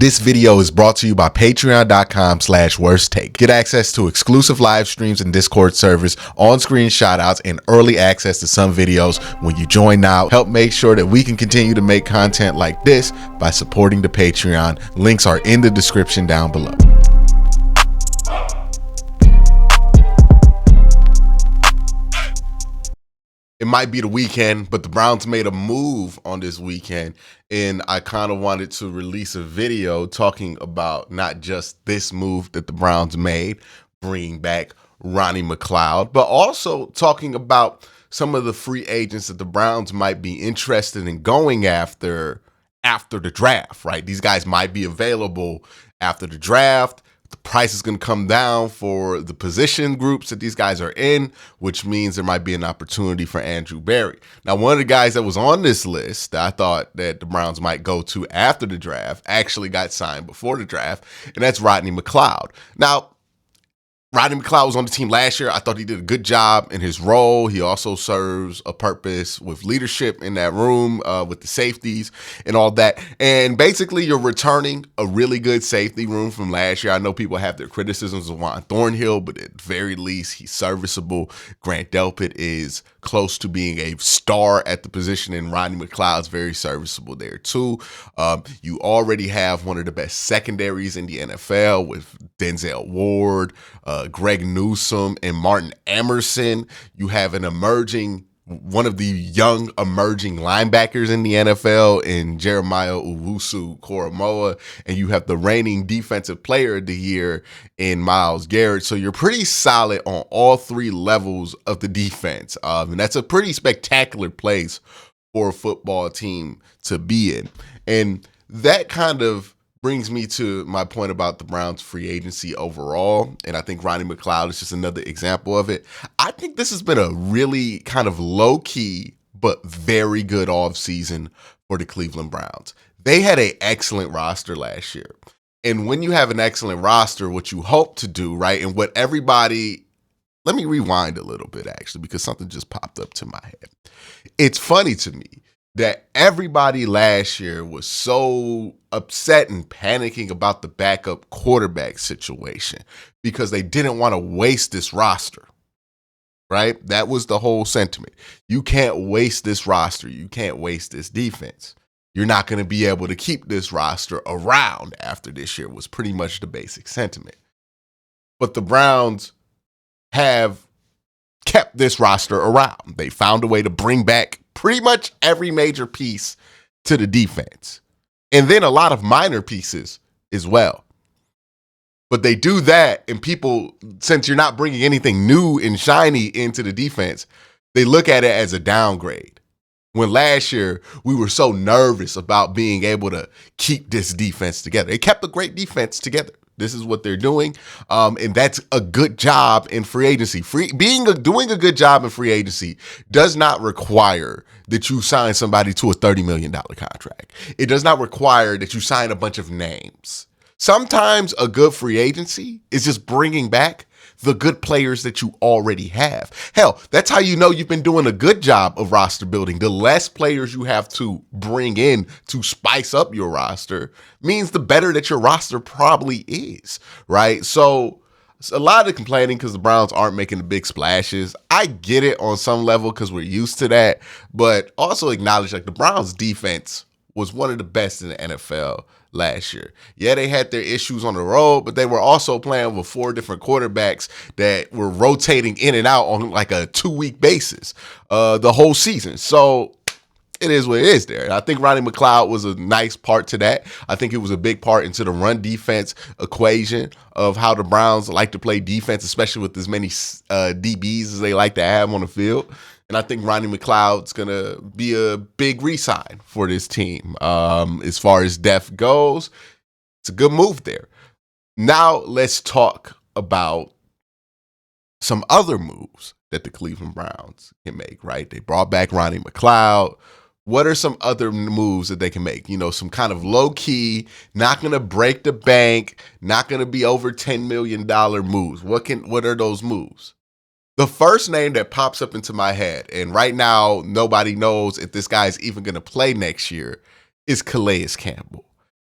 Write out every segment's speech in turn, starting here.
This video is brought to you by patreon.com/worsttake. Get access to exclusive live streams and Discord servers, on-screen shoutouts, and early access to some videos when you join now. Help make sure that we can continue to make content like this by supporting the Patreon. Links are in the description down below. It might be the weekend, but the Browns made a move on this weekend, and I kind of wanted to release a video talking about not just this move that the Browns made, bringing back Ronnie Mcleod, but also talking about some of the free agents that the Browns might be interested in going after the draft, right? These guys might be available after the draft. The price is going to come down for the position groups that these guys are in, which means there might be an opportunity for Andrew Berry. Now, one of the guys that was on this list that I thought that the Browns might go to after the draft actually got signed before the draft, and that's Ronnie Mcleod. Now, Ronnie Mcleod was on the team last year. I thought he did a good job in his role. He also serves a purpose with leadership in that room with the safeties and all that. And basically, you're returning a really good safety room from last year. I know people have their criticisms of Juan Thornhill, but at the very least, he's serviceable. Grant Delpit is close to being a star at the position, and Ronnie McLeod's very serviceable there too. You already have one of the best secondaries in the NFL with Denzel Ward, Greg Newsome, and Martin Emerson. You have one of the young emerging linebackers in the NFL in Jeremiah Owusu-Koramoah, and you have the reigning defensive player of the year in Myles Garrett. So you're pretty solid on all three levels of the defense. And that's a pretty spectacular place for a football team to be in. And that kind of brings me to my point about the Browns free agency overall, and I think Ronnie Mcleod is just another example of it. I think this has been a really kind of low-key but very good offseason for the Cleveland Browns. They had an excellent roster last year, and when you have an excellent roster, what you hope to do, right, and what everybody – let me rewind a little bit, actually, because something just popped up to my head. It's funny to me that everybody last year was so upset and panicking about the backup quarterback situation because they didn't want to waste this roster, right? That was the whole sentiment. You can't waste this roster. You can't waste this defense. You're not going to be able to keep this roster around after this year was pretty much the basic sentiment. But the Browns have kept this roster around. They found a way to bring back pretty much every major piece to the defense, and then a lot of minor pieces as well. But they do that, and people, since you're not bringing anything new and shiny into the defense, they look at it as a downgrade. When last year we were so nervous about being able to keep this defense together. They kept a great defense together. This is what they're doing, and that's a good job in free agency. Doing a good job in free agency does not require that you sign somebody to a $30 million contract. It does not require that you sign a bunch of names. Sometimes a good free agency is just bringing back the good players that you already have. Hell, that's how you know you've been doing a good job of roster building. The less players you have to bring in to spice up your roster means the better that your roster probably is, right? So a lot of the complaining because the Browns aren't making the big splashes. I get it on some level because we're used to that, but also acknowledge like the Browns defense was one of the best in the NFL last year. Yeah, they had their issues on the road, but they were also playing with 4 different quarterbacks that were rotating in and out on like a 2-week basis the whole season. So it is what it is there. I think Ronnie Mcleod was a nice part to that. I think it was a big part into the run defense equation of how the Browns like to play defense, especially with as many DBs as they like to have on the field. And I think Ronnie McLeod's going to be a big re-sign for this team. As far as depth goes, it's a good move there. Now let's talk about some other moves that the Cleveland Browns can make, right? They brought back Ronnie McLeod. What are some other moves that they can make? You know, some kind of low-key, not going to break the bank, not going to be over $10 million moves. What are those moves? The first name that pops up into my head, and right now nobody knows if this guy is even going to play next year, is Calais Campbell.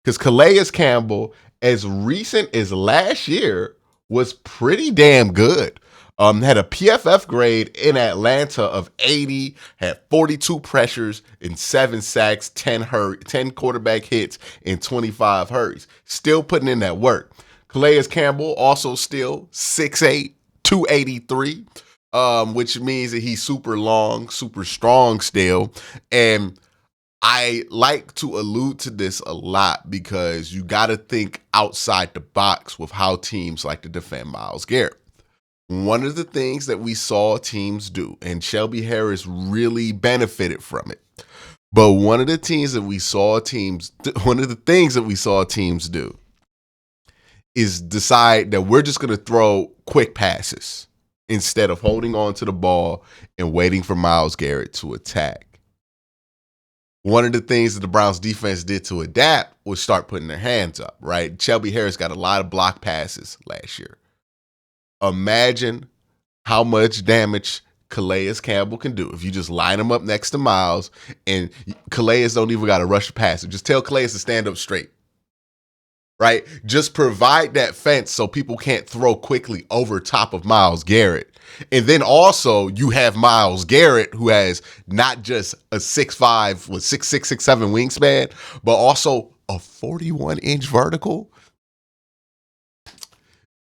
Because Calais Campbell, as recent as last year, was pretty damn good. Had a PFF grade in Atlanta of 80, had 42 pressures and 7 sacks, 10 quarterback hits, and 25 hurries. Still putting in that work. Calais Campbell also still 6'8", 283, which means that he's super long, super strong still. And I like to allude to this a lot because you got to think outside the box with how teams like to defend Myles Garrett. One of the things that we saw teams do, and Shelby Harris really benefited from it, but one of the things that we saw teams do is decide that we're just going to throw quick passes instead of holding on to the ball and waiting for Myles Garrett to attack. One of the things that the Browns defense did to adapt was start putting their hands up, right? Shelby Harris got a lot of block passes last year. Imagine how much damage Calais Campbell can do if you just line him up next to Myles and Calais don't even got to rush the passer. Just tell Calais to stand up straight, right? Just provide that fence so people can't throw quickly over top of Myles Garrett. And then also you have Myles Garrett, who has not just a 6'5", with 6'6", 6'7" wingspan, but also a 41-inch vertical.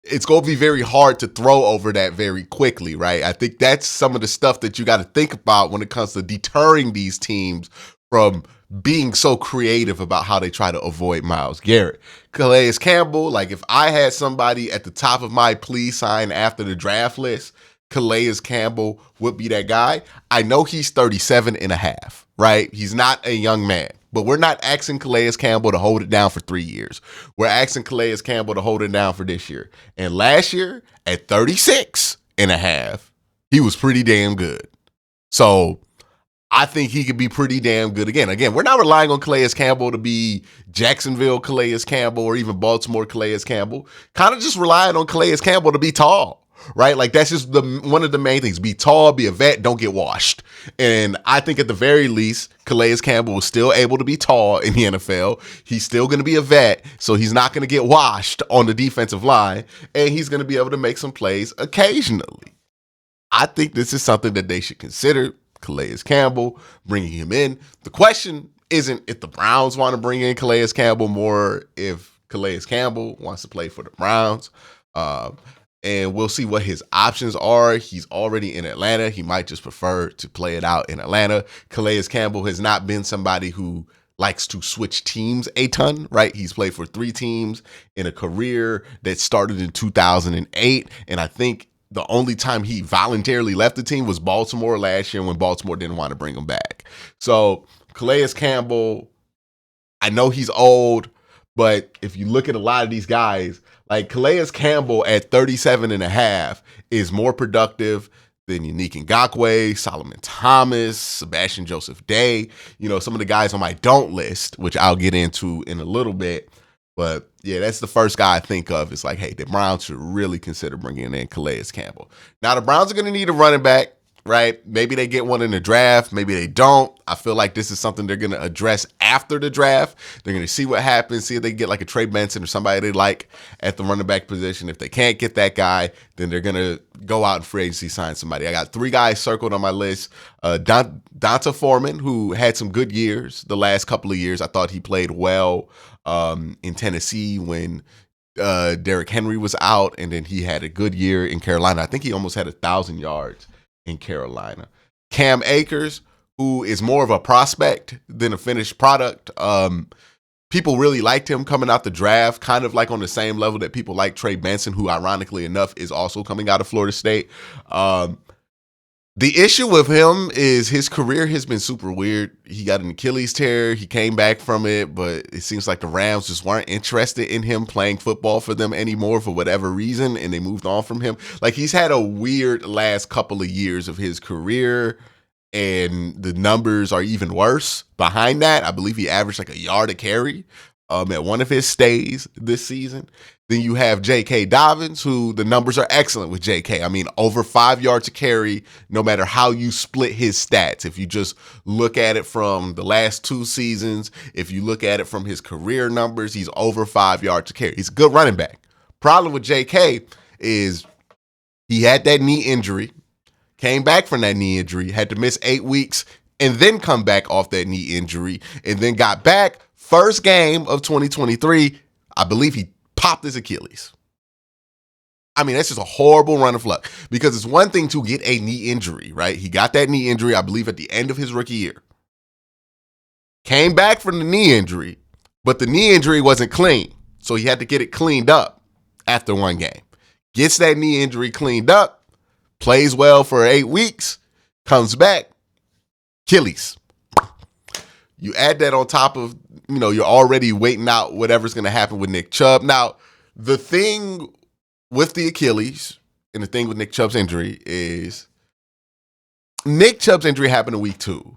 It's going to be very hard to throw over that very quickly, right? I think that's some of the stuff that you got to think about when it comes to deterring these teams from being so creative about how they try to avoid Myles Garrett. Calais Campbell, like if I had somebody at the top of my please sign after the draft list, Calais Campbell would be that guy. I know he's 37 and a half, right? He's not a young man, but we're not asking Calais Campbell to hold it down for 3 years. We're asking Calais Campbell to hold it down for this year. And last year at 36 and a half, he was pretty damn good. So I think he could be pretty damn good again. Again, we're not relying on Calais Campbell to be Jacksonville Calais Campbell or even Baltimore Calais Campbell. Kind of just relying on Calais Campbell to be tall. Right? Like that's just one of the main things. Be tall, be a vet, don't get washed. And I think at the very least, Calais Campbell was still able to be tall in the NFL. He's still going to be a vet, so he's not going to get washed on the defensive line, and he's going to be able to make some plays occasionally. I think this is something that they should consider. Calais Campbell, bringing him in. The question isn't if the Browns want to bring in Calais Campbell, more if Calais Campbell wants to play for the Browns. And we'll see what his options are. He's already in Atlanta. He might just prefer to play it out in Atlanta. Calais Campbell has not been somebody who likes to switch teams a ton, right? He's played for 3 teams in a career that started in 2008. And I think the only time he voluntarily left the team was Baltimore last year when Baltimore didn't want to bring him back. So Calais Campbell, I know he's old, but if you look at a lot of these guys, like Calais Campbell at 37 and a half is more productive than Yannick Ngakoue, Solomon Thomas, Sebastian Joseph Day, some of the guys on my don't list, which I'll get into in a little bit. But yeah, that's the first guy I think of. It's like, hey, the Browns should really consider bringing in Calais Campbell. Now, the Browns are going to need a running back, right? Maybe they get one in the draft. Maybe they don't. I feel like this is something they're going to address after the draft. They're going to see what happens, see if they can get like a Trey Benson or somebody they like at the running back position. If they can't get that guy, then they're going to go out in free agency, sign somebody. I got 3 guys circled on my list. Donta Foreman, who had some good years the last couple of years. I thought he played well in Tennessee when Derrick Henry was out, and then he had a good year in Carolina. I think he almost had 1,000 yards in Carolina. Cam Akers, who is more of a prospect than a finished product. People really liked him coming out the draft, kind of like on the same level that people like Trey Benson, who ironically enough is also coming out of Florida State. The issue with him is his career has been super weird. He got an Achilles tear. He came back from it, but it seems like the Rams just weren't interested in him playing football for them anymore for whatever reason, and they moved on from him. Like, he's had a weird last couple of years of his career, and the numbers are even worse behind that. I believe he averaged like a yard a carry at one of his stays this season. Then you have J.K. Dobbins, who the numbers are excellent with J.K. I mean, over 5 yards a carry, no matter how you split his stats. If you just look at it from the last 2 seasons, if you look at it from his career numbers, he's over 5 yards a carry. He's a good running back. Problem with J.K. is he had that knee injury, came back from that knee injury, had to miss 8 weeks, and then come back off that knee injury, and then got back. First game of 2023, I believe he popped his Achilles. I mean, that's just a horrible run of luck because it's one thing to get a knee injury, right? He got that knee injury, I believe, at the end of his rookie year. Came back from the knee injury, but the knee injury wasn't clean. So he had to get it cleaned up after one game. Gets that knee injury cleaned up, plays well for 8 weeks, comes back, Achilles. You add that on top of, you're already waiting out whatever's going to happen with Nick Chubb. Now, the thing with the Achilles and the thing with Nick Chubb's injury is Nick Chubb's injury happened in week 2.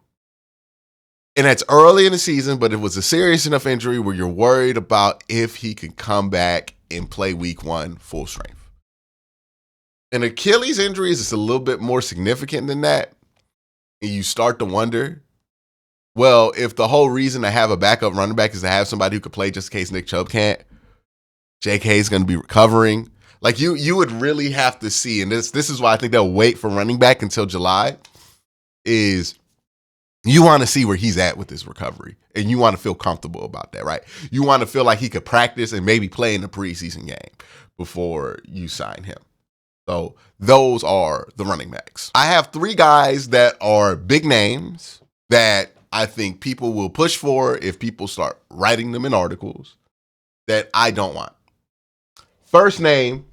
And that's early in the season, but it was a serious enough injury where you're worried about if he could come back and play week 1 full strength. An Achilles injury is just a little bit more significant than that. And you start to wonder, well, if the whole reason to have a backup running back is to have somebody who could play just in case Nick Chubb can't, J.K. is going to be recovering. Like you would really have to see, and this is why I think they'll wait for running back until July, is you want to see where he's at with his recovery, and you want to feel comfortable about that, right? You want to feel like he could practice and maybe play in the preseason game before you sign him. So those are the running backs. I have 3 guys that are big names that I think people will push for if people start writing them in articles that I don't want. First name,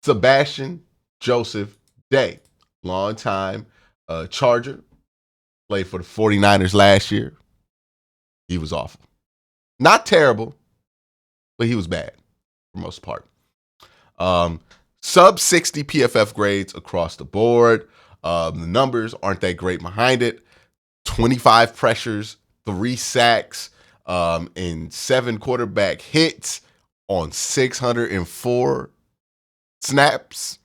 Sebastian Joseph Day. Longtime Charger. Played for the 49ers last year. He was awful. Not terrible, but he was bad for the most part. Sub 60 PFF grades across the board. The numbers aren't that great behind it. 25 pressures, 3 sacks, and 7 quarterback hits on 604 snaps.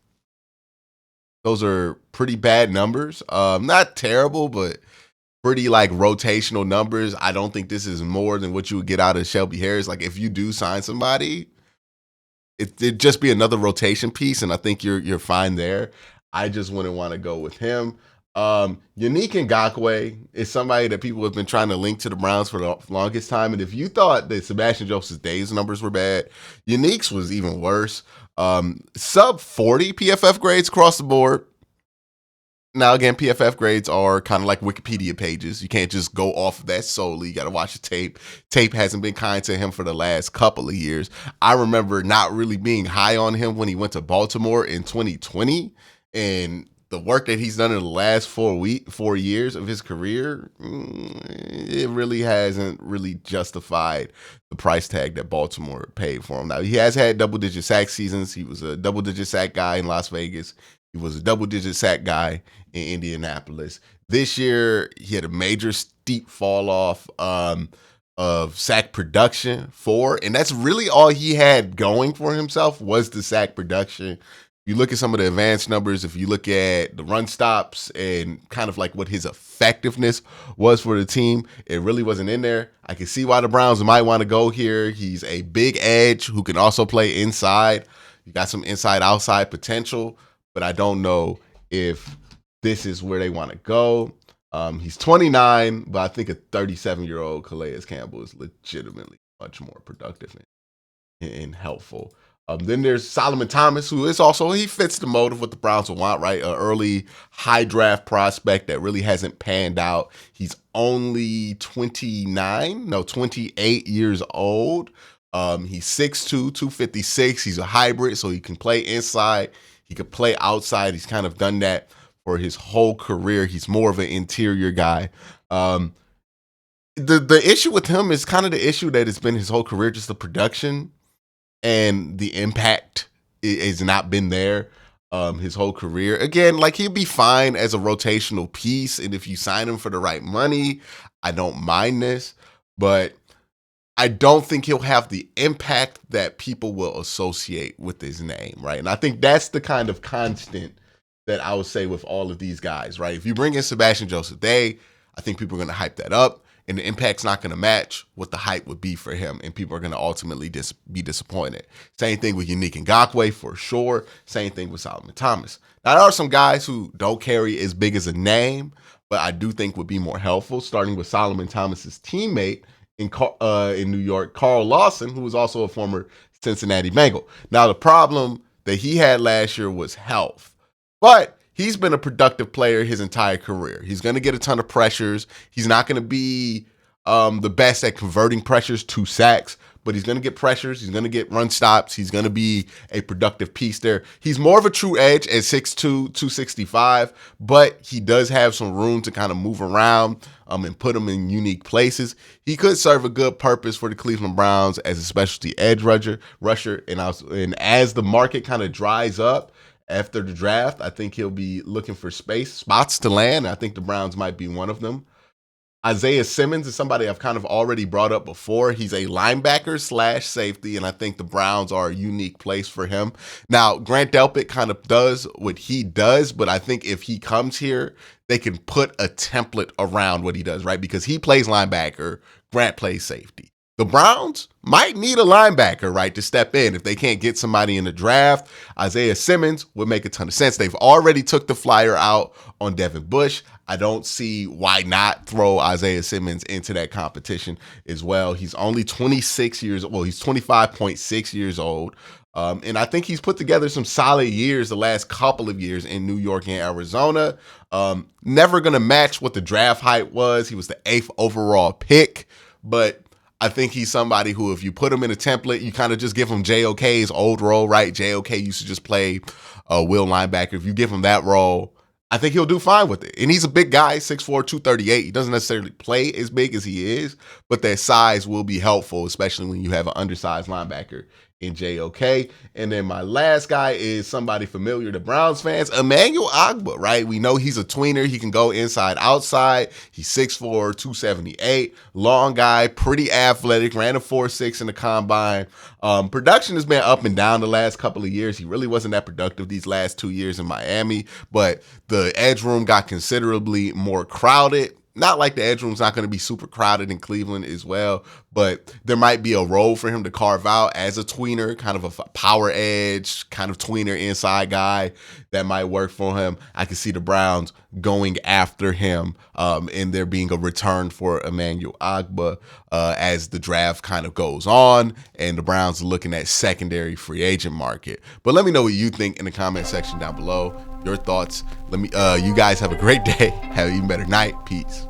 Those are pretty bad numbers. Not terrible, but pretty like rotational numbers. I don't think this is more than what you would get out of Shelby Harris. Like if you do sign somebody, it'd just be another rotation piece, and I think you're fine there. I just wouldn't want to go with him. Yannick Ngakoue is somebody that people have been trying to link to the Browns for the longest time. And if you thought that Sebastian Joseph Day's numbers were bad, Yannick's was even worse. Sub 40 PFF grades across the board. Now, again, PFF grades are kind of like Wikipedia pages. You can't just go off of that solely. You got to watch the tape. Tape hasn't been kind to him for the last couple of years. I remember not really being high on him when he went to Baltimore in 2020. And the work that he's done in the last 4 years of his career, it really hasn't really justified the price tag that Baltimore paid for him. Now, he has had double-digit sack seasons. He was a double-digit sack guy in Las Vegas. He was a double-digit sack guy in Indianapolis. This year, he had a major steep fall off of sack production and that's really all he had going for himself was the sack production. You look at some of the advanced numbers, if you look at the run stops and kind of like what his effectiveness was for the team, it really wasn't in there. I can see why the Browns might want to go here. He's a big edge who can also play inside. You got some inside-outside potential, but I don't know if this is where they want to go. He's 29, but I think a 37-year-old Calais Campbell is legitimately much more productive and helpful. Then there's Solomon Thomas, who is also, he fits the mold of what the Browns would want, right? An early high draft prospect that really hasn't panned out. He's only 28 years old. He's 6'2", 256. He's a hybrid, so he can play inside. He could play outside. He's kind of done that for his whole career. He's more of an interior guy. The issue with him is kind of the issue that it's been his whole career, just the production and the impact has not been there his whole career. Again, like he'll be fine as a rotational piece, and if you sign him for the right money, I don't mind this. But I don't think he'll have the impact that people will associate with his name, right? And I think that's the kind of constant that I would say with all of these guys, right? If you bring in Sebastian Joseph Day, I think people are going to hype that up, and the impact's not going to match what the hype would be for him, and people are going to ultimately be disappointed. Same thing with Unique Ngakoue for sure. Same thing with Solomon Thomas. Now, there are some guys who don't carry as big as a name, but I do think would be more helpful, starting with Solomon Thomas's teammate in New York, Carl Lawson, who was also a former Cincinnati Bengal. Now, the problem that he had last year was health, but he's been a productive player his entire career. He's going to get a ton of pressures. He's not going to be the best at converting pressures to sacks, but he's going to get pressures. He's going to get run stops. He's going to be a productive piece there. He's more of a true edge at 6'2", 265, but he does have some room to kind of move around and put him in unique places. He could serve a good purpose for the Cleveland Browns as a specialty edge rusher. And as the market kind of dries up after the draft, I think he'll be looking for spots to land. I think the Browns might be one of them. Isaiah Simmons is somebody I've kind of already brought up before. He's a linebacker / safety, and I think the Browns are a unique place for him. Now, Grant Delpit kind of does what he does, but I think if he comes here, they can put a template around what he does, right? Because he plays linebacker, Grant plays safety. The Browns might need a linebacker, right, to step in. If they can't get somebody in the draft, Isaiah Simmons would make a ton of sense. They've already took the flyer out on Devin Bush. I don't see why not throw Isaiah Simmons into that competition as well. He's only 26 years old. Well, he's 25.6 years old. And I think he's put together some solid years the last couple of years in New York and Arizona. Never going to match what the draft height was. He was the 8th overall pick, but I think he's somebody who, if you put him in a template, you kind of just give him JOK's old role, right? JOK used to just play will linebacker. If you give him that role, I think he'll do fine with it. And he's a big guy, 6'4", 238. He doesn't necessarily play as big as he is, but that size will be helpful, especially when you have an undersized linebacker in JOK. And then my last guy is somebody familiar to Browns fans, Emmanuel Ogbah, right? We know he's a tweener. He can go inside, outside. He's 6'4", 278, long guy, pretty athletic, ran a 4.6 in the combine. Production has been up and down the last couple of years. He really wasn't that productive these last 2 years in Miami, but the edge room got considerably more crowded. Not like the edge room's not going to be super crowded in Cleveland as well, but there might be a role for him to carve out as a tweener, kind of a power edge, kind of tweener inside guy that might work for him. I can see the Browns going after him and there being a return for Emmanuel Ogbah as the draft kind of goes on and the Browns are looking at secondary free agent market. But let me know what you think in the comment section down below. Your thoughts. You guys have a great day. Have an even better night. Peace.